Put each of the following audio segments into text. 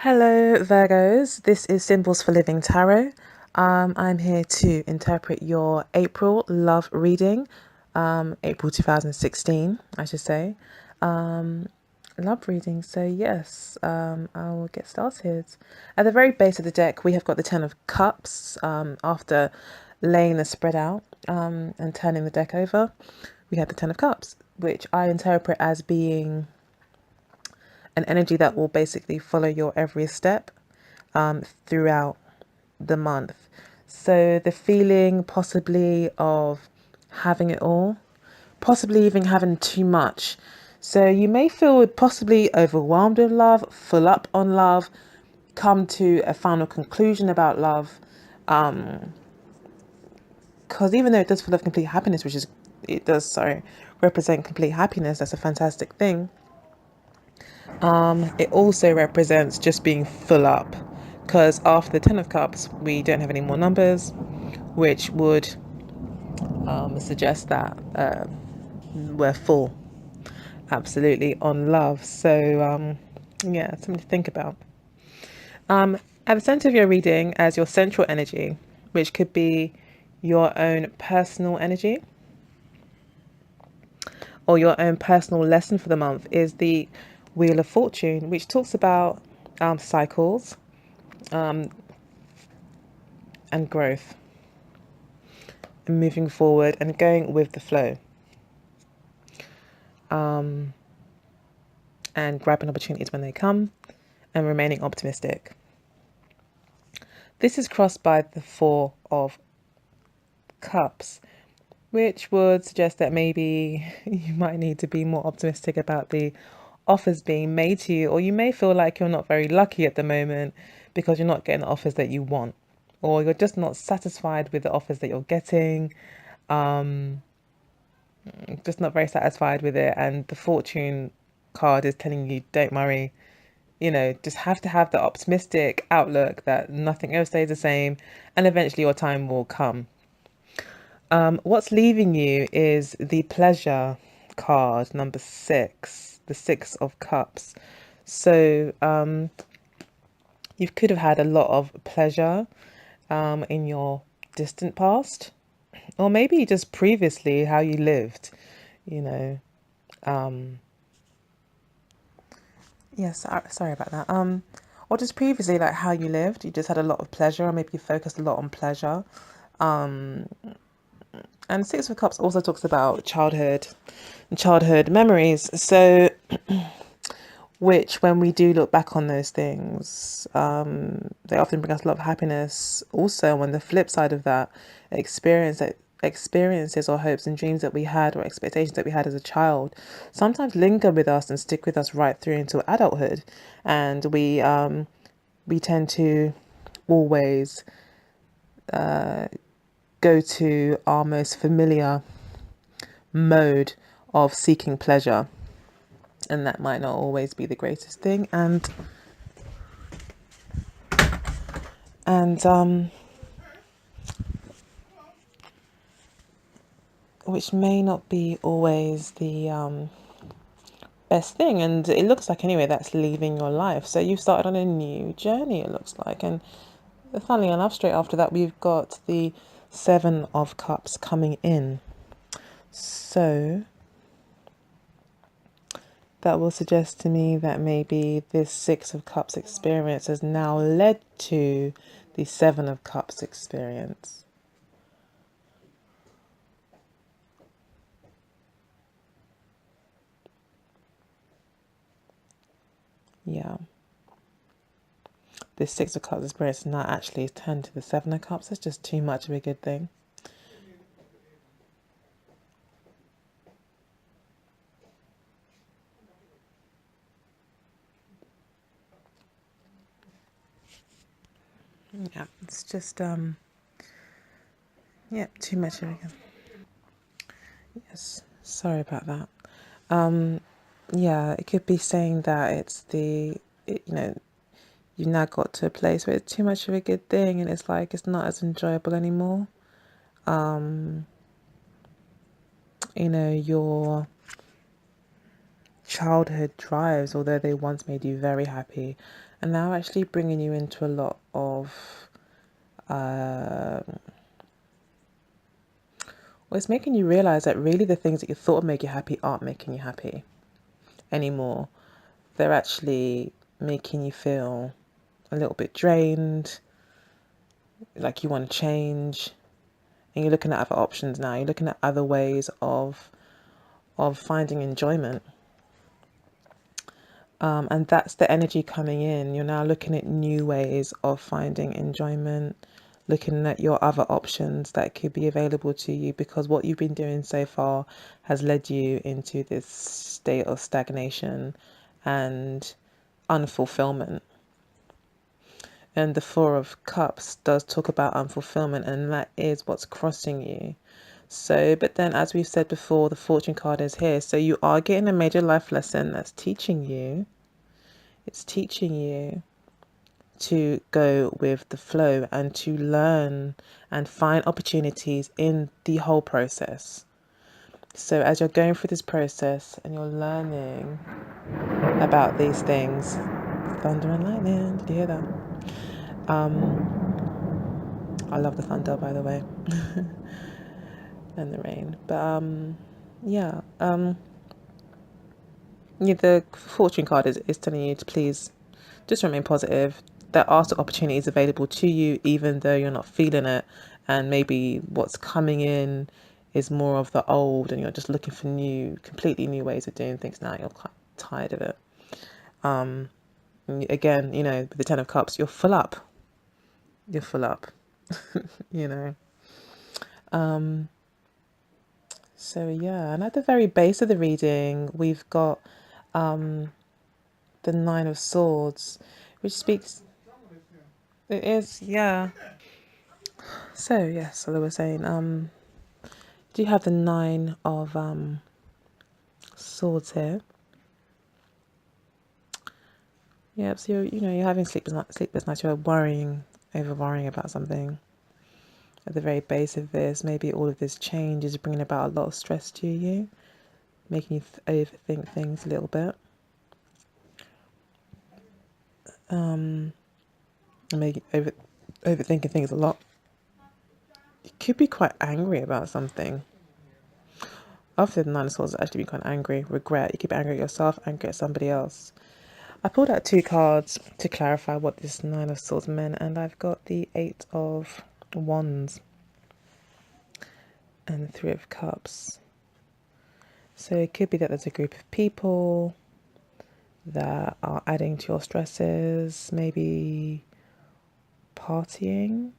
Hello, Virgos. This is Symbols for Living Tarot. I'm here to interpret your April love reading, April 2016, I should say. Love reading. So, yes, I will get started. At the very base of the deck, we have got the Ten of Cups. After laying the spread out and turning the deck over, we have the Ten of Cups, which I interpret as being an energy that will basically follow your every step throughout the month. So the feeling possibly of having it all, possibly even having too much. So you may feel possibly overwhelmed with love, full up on love, come to a final conclusion about love. Because even though it does feel of complete happiness, it does, sorry, represent complete happiness, that's a fantastic thing. It also represents just being full up, because after the Ten of Cups, we don't have any more numbers, which would suggest that we're full, absolutely, on love. So, yeah, something to think about. At the center of your reading, as your central energy, which could be your own personal energy or your own personal lesson for the month, is the Wheel of Fortune, which talks about cycles and growth and moving forward and going with the flow, and grabbing opportunities when they come and remaining optimistic. This is crossed by the Four of Cups, which would suggest that maybe you might need to be more optimistic about the offers being made to you, or you may feel like you're not very lucky at the moment because you're not getting the offers that you want, or you're just not satisfied with the offers that you're getting, just not very satisfied with it. And the Fortune card is telling you, don't worry, just have to have the optimistic outlook that nothing else stays the same and eventually your time will come. What's leaving you is the pleasure card, number 6, the 6 of Cups. So you could have had a lot of pleasure in your distant past, or maybe just previously how you lived, you know. Yes, sorry about that. Or just previously, like how you lived, you just had a lot of pleasure, or maybe you focused a lot on pleasure. And Six of Cups also talks about childhood and childhood memories. So, which when we do look back on those things, they often bring us a lot of happiness. Also, on the flip side of that, experiences or hopes and dreams that we had or expectations that we had as a child sometimes linger with us and stick with us right through into adulthood, and we tend to always go to our most familiar mode of seeking pleasure, and that might not always be the greatest thing, and which may not be always the best thing. And it looks like anyway that's leaving your life, so you've started on a new journey, it looks like. And funnily enough, straight after that we've got the Seven of Cups coming in, so that will suggest to me that maybe this Six of Cups experience has now led to the Seven of Cups experience. Yeah. This Six of Cups experience now actually turned to the Seven of Cups. It's just too much of a good thing. Yeah, it's just yeah, too much of a good. Yes, sorry about that. Yeah, it could be saying that it's you've now got to a place where it's too much of a good thing, and it's like it's not as enjoyable anymore. You're childhood drives, although they once made you very happy, and now actually bringing you into a lot of well, it's making you realize that really the things that you thought would make you happy aren't making you happy anymore. They're actually making you feel a little bit drained, like you want to change, and you're looking at other options now. You're looking at other ways of finding enjoyment. And that's the energy coming in. You're now looking at new ways of finding enjoyment, looking at your other options that could be available to you, because what you've been doing so far has led you into this state of stagnation and unfulfillment. And the Four of Cups does talk about unfulfillment, and that is what's crossing you. So, but then as we've said before, the Fortune card is here. So you are getting a major life lesson that's teaching you. It's teaching you to go with the flow and to learn and find opportunities in the whole process. So as you're going through this process and you're learning about these things, thunder and lightning, did you hear that? I love the thunder, by the way, and the rain. But yeah, yeah, the fortune card is telling you to please just remain positive. There are still opportunities available to you, even though you're not feeling it, and maybe what's coming in is more of the old, and you're just looking for new, completely new ways of doing things now. You're quite tired of it. Again, you know, with the Ten of Cups, you're full up. You're full up. You know. So yeah, and at the very base of the reading, we've got the Nine of Swords, which speaks. It is, yeah. So yes, so they were saying, do you have the Nine of Swords here? Yeah, so you're having sleepless nights. You're worrying about something. At the very base of this, maybe all of this change is bringing about a lot of stress to you, making you overthink things a little bit. Making overthinking things a lot. You could be quite angry about something. After the Nine of Swords, actually be quite angry, regret. You could be angry at yourself, angry at somebody else. I pulled out two cards to clarify what this Nine of Swords meant, and I've got the Eight of Wands and the Three of Cups. So it could be that there's a group of people that are adding to your stresses, maybe partying,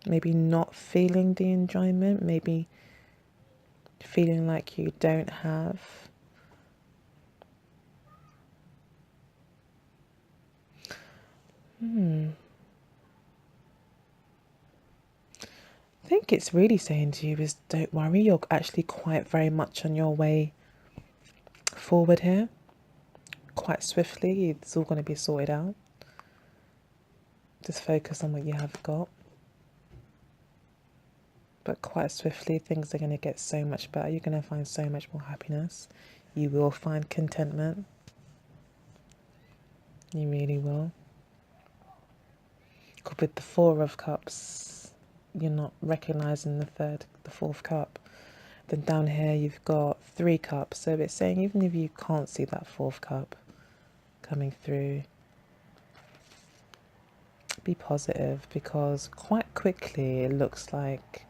maybe not feeling the enjoyment, maybe feeling like you don't have I think it's really saying to you is don't worry, you're actually quite very much on your way forward here. Quite swiftly, it's all going to be sorted out. Just focus on what you have got. But quite swiftly, things are going to get so much better. You're going to find so much more happiness. You will find contentment. You really will. With the Four of Cups, you're not recognizing the fourth cup. Then down here you've got Three Cups. So it's saying even if you can't see that fourth cup coming through, be positive, because quite quickly it looks like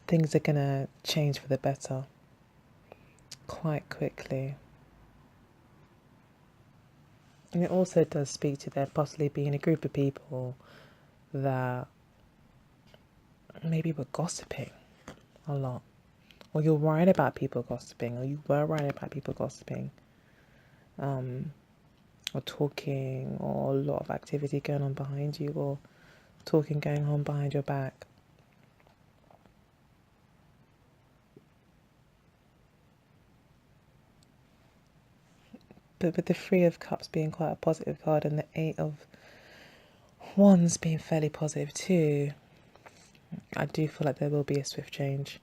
things are going to change for the better. Quite quickly. And it also does speak to there possibly being a group of people that maybe were gossiping a lot. Or you're worried about people gossiping, or you were worried about people gossiping. Or talking, or a lot of activity going on behind you, or talking going on behind your back. But with the Three of Cups being quite a positive card and the Eight of Wands being fairly positive too, I do feel like there will be a swift change.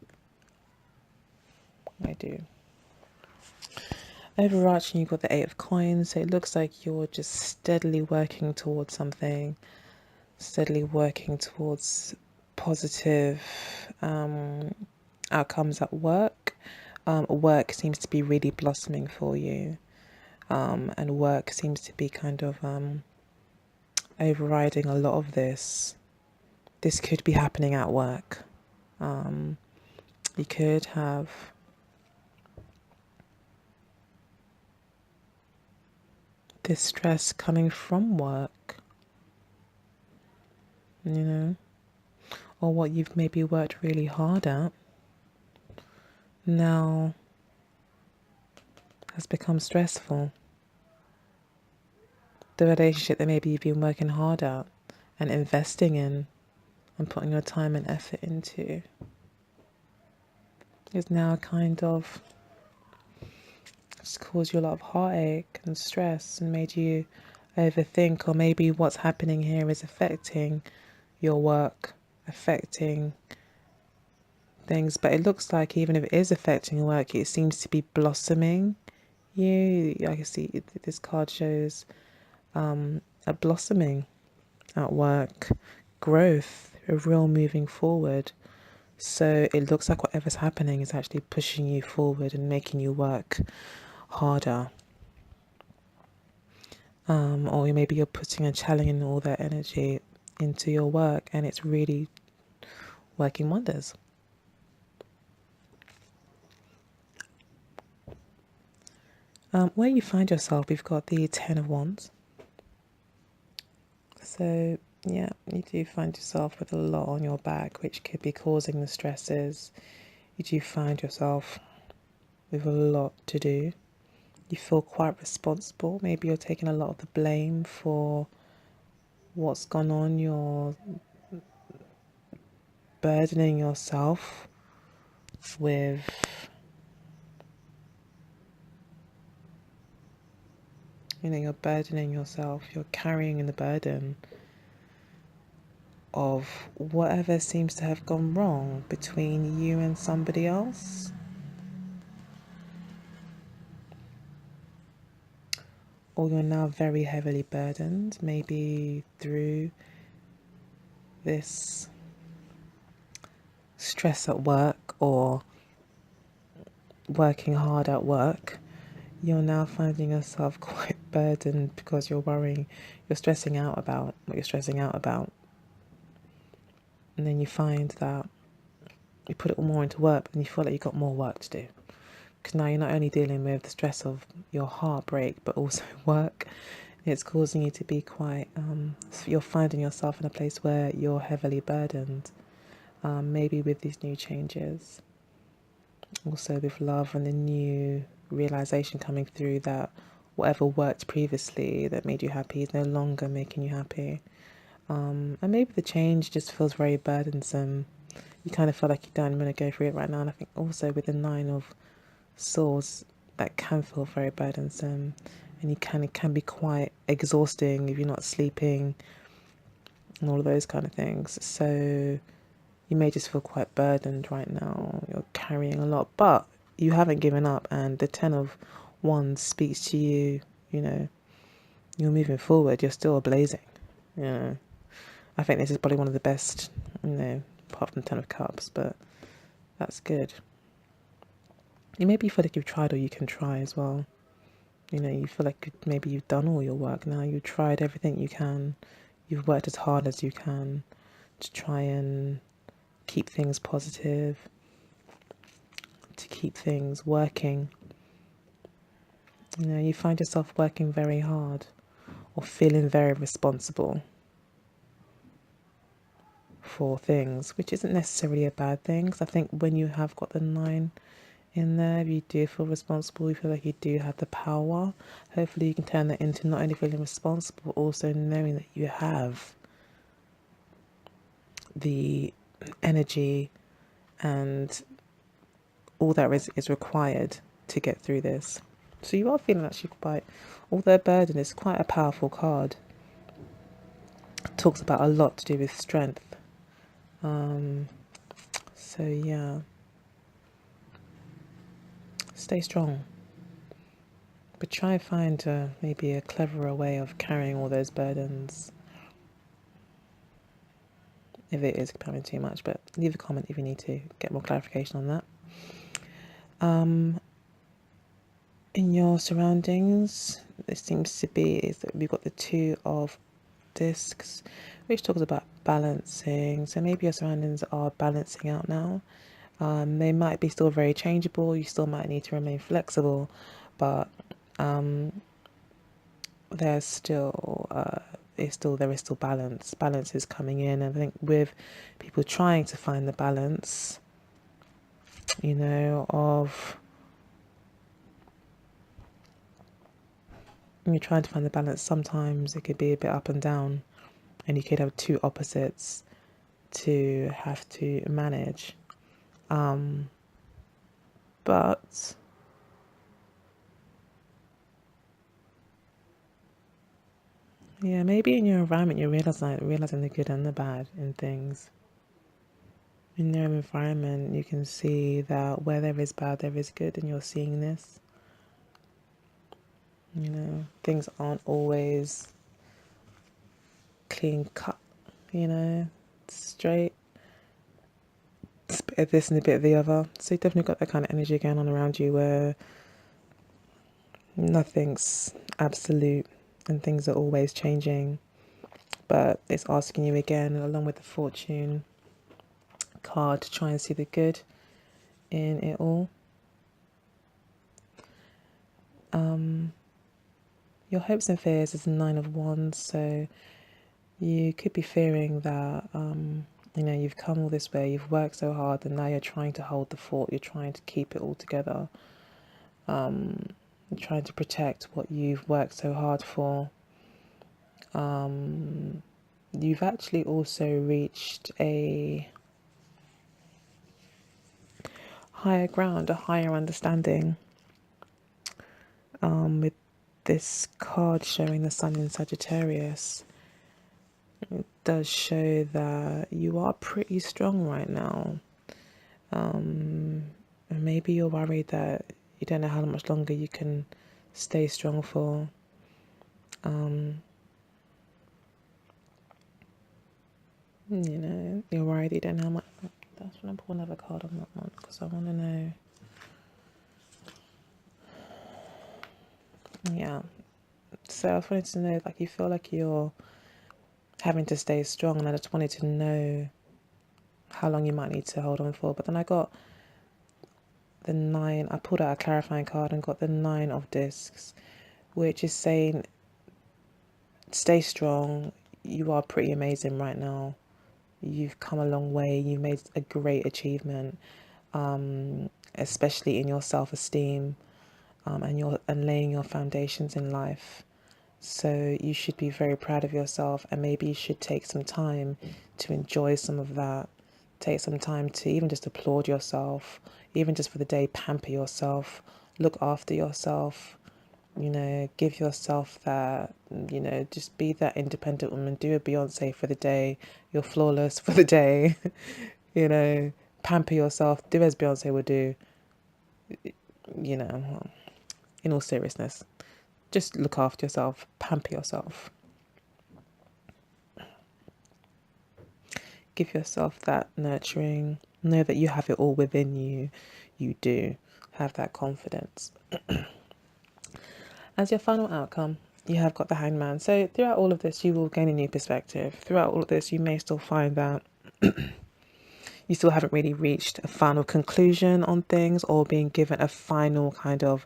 I do. Overarching, you've got the Eight of Coins, so it looks like you're just steadily working towards something, steadily working towards positive outcomes at work. Work seems to be really blossoming for you, and work seems to be kind of overriding a lot of this. This could be happening at work. You could have this stress coming from work, or what you've maybe worked really hard at now has become stressful. The relationship that maybe you've been working hard at and investing in and putting your time and effort into is now kind of just caused you a lot of heartache and stress and made you overthink, or maybe what's happening here is affecting your work, affecting things. But it looks like even if it is affecting your work, it seems to be blossoming you. I can see this card shows a blossoming at work, growth, a real moving forward. So it looks like whatever's happening is actually pushing you forward and making you work harder. Or maybe you're putting and channeling all that energy into your work, and it's really working wonders. Where you find yourself, we've got the Ten of Wands. So yeah, you do find yourself with a lot on your back, which could be causing the stresses. You do find yourself with a lot to do. You feel quite responsible. Maybe you're taking a lot of the blame for what's gone on. You're burdening yourself with you're burdening yourself. You're carrying the burden of whatever seems to have gone wrong between you and somebody else. Or you're now very heavily burdened, maybe through this stress at work or working hard at work. You're now finding yourself quite burdened because you're stressing out about what you're stressing out about. And then you find that you put it all more into work and you feel like you've got more work to do. Because now you're not only dealing with the stress of your heartbreak, but also work. It's causing you to be quite, you're finding yourself in a place where you're heavily burdened, maybe with these new changes. Also with love and the new realization coming through that whatever worked previously that made you happy is no longer making you happy. And maybe the change just feels very burdensome. You kind of feel like you don't want to go through it right now. And I think also with the Nine of Swords, that can feel very burdensome, and it can be quite exhausting if you're not sleeping and all of those kind of things. So you may just feel quite burdened right now. You're carrying a lot, but you haven't given up, and the Ten of Wands speaks to you. You're moving forward. You're still blazing. I think this is probably one of the best, apart from the Ten of Cups, but that's good. Maybe you feel like you've tried, or you can try as well. You feel like maybe you've done all your work now. You've tried everything you can. You've worked as hard as you can to try and keep things positive, to keep things working. You find yourself working very hard or feeling very responsible for things, which isn't necessarily a bad thing. Because I think when you have got the 9 in there, you do feel responsible. You feel like you do have the power. Hopefully you can turn that into not only feeling responsible, but also knowing that you have the energy and all that is required to get through this. So you are feeling actually quite, although burden is quite a powerful card. It talks about a lot to do with strength. So yeah, stay strong. But try and find maybe a cleverer way of carrying all those burdens, if it is becoming too much. But leave a comment if you need to get more clarification on that. In your surroundings, there seems to be is that we've got the Two of Discs, which talks about balancing. So maybe your surroundings are balancing out now. They might be still very changeable. You still might need to remain flexible, but there's still there is still balance. Balance is coming in. I think with people trying to find the balance, of when you're trying to find the balance, sometimes it could be a bit up and down, and you could have two opposites to have to manage. But yeah, maybe in your environment you're realizing the good and the bad in things. In your environment, you can see that where there is bad, there is good, and you're seeing this. Things aren't always clean cut, straight. It's a bit of this and a bit of the other. So you definitely got that kind of energy going on around you where nothing's absolute and things are always changing. But it's asking you again, along with the fortune card, to try and see the good in it all. Your hopes and fears is the Nine of Wands, so you could be fearing that you've come all this way, you've worked so hard, and now you're trying to hold the fort, you're trying to keep it all together, you're trying to protect what you've worked so hard for. You've actually also reached a higher ground, a higher understanding, with this card showing the sun in Sagittarius. It does show that you are pretty strong right now. And maybe you're worried that you don't know how much longer you can stay strong for. You're worried you don't know how much. That's when I pull another card on that one because I want to know. Yeah. So I just wanted to know, you feel like you're having to stay strong, and I just wanted to know how long you might need to hold on for. But then I got the nine. I pulled out a clarifying card and got the Nine of Discs, which is saying, stay strong. You are pretty amazing right now. You've come a long way. You've made a great achievement, especially in your self-esteem, and laying your foundations in life. So you should be very proud of yourself, and maybe you should take some time to enjoy some of that. Take some time to even just applaud yourself, even just for the day, pamper yourself, look after yourself, give yourself that, just be that independent woman. Do a Beyonce for the day. You're flawless for the day. Pamper yourself. Do as Beyonce would do, in all seriousness. Just look after yourself, pamper yourself. Give yourself that nurturing. Know that you have it all within you. You do have that confidence. As your final outcome, you have got the Hangman. So throughout all of this, you will gain a new perspective. Throughout all of this, you may still find that you still haven't really reached a final conclusion on things, or being given a final kind of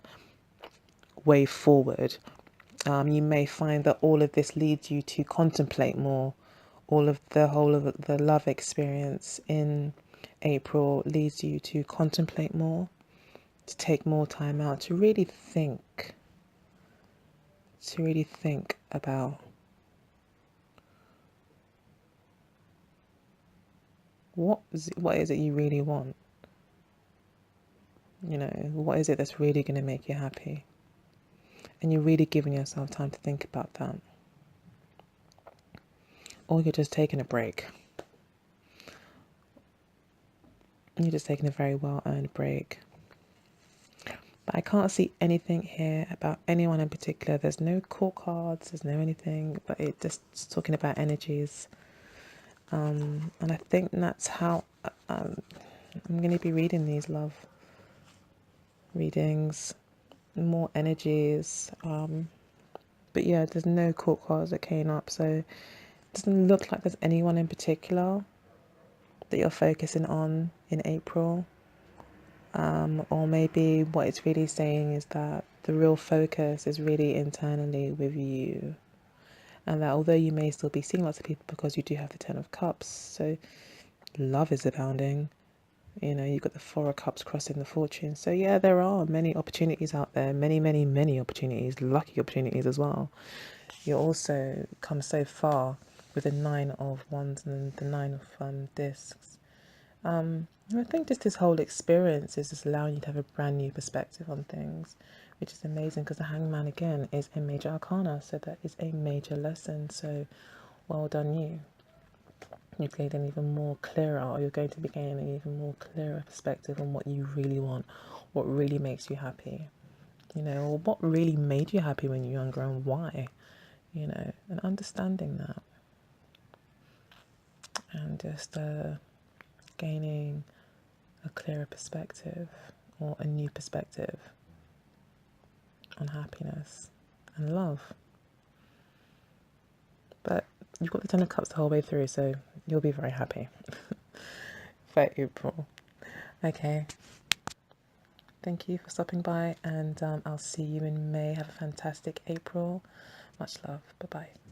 way forward. You may find that all of this leads you to contemplate more. All of the whole of the love experience in April leads you to contemplate more, to take more time out to really think about what is it you really want. What is it that's really going to make you happy? And you're really giving yourself time to think about that. Or you're just taking a break. You're just taking a very well-earned break. But I can't see anything here about anyone in particular. There's no court cards, there's no anything, but it's talking about energies. And I think that's how I'm going to be reading these love readings, more energies. But yeah, there's no court cards that came up, so it doesn't look like there's anyone in particular that you're focusing on in April. Or maybe what it's really saying is that the real focus is really internally with you. And that although you may still be seeing lots of people because you do have the Ten of Cups, so love is abounding. You know, you've got the Four of Cups crossing the fortune. So yeah, there are many opportunities out there, many, many, many opportunities, lucky opportunities as well. You also come so far with the Nine of Wands and the Nine of Discs. I think just this whole experience is just allowing you to have a brand new perspective on things, which is amazing because the Hangman again is a major arcana, so that is a major lesson. So well done you. You've gained an even more clearer, or you're going to be gaining an even more clearer perspective on what you really want, what really makes you happy, you know, or what really made you happy when you were younger and why, you know, and understanding that and just gaining a clearer perspective or a new perspective on happiness and love. But you've got the Ten of Cups the whole way through, so you'll be very happy for April. Okay. Thank you for stopping by, and I'll see you in May. Have a fantastic April. Much love. Bye-bye.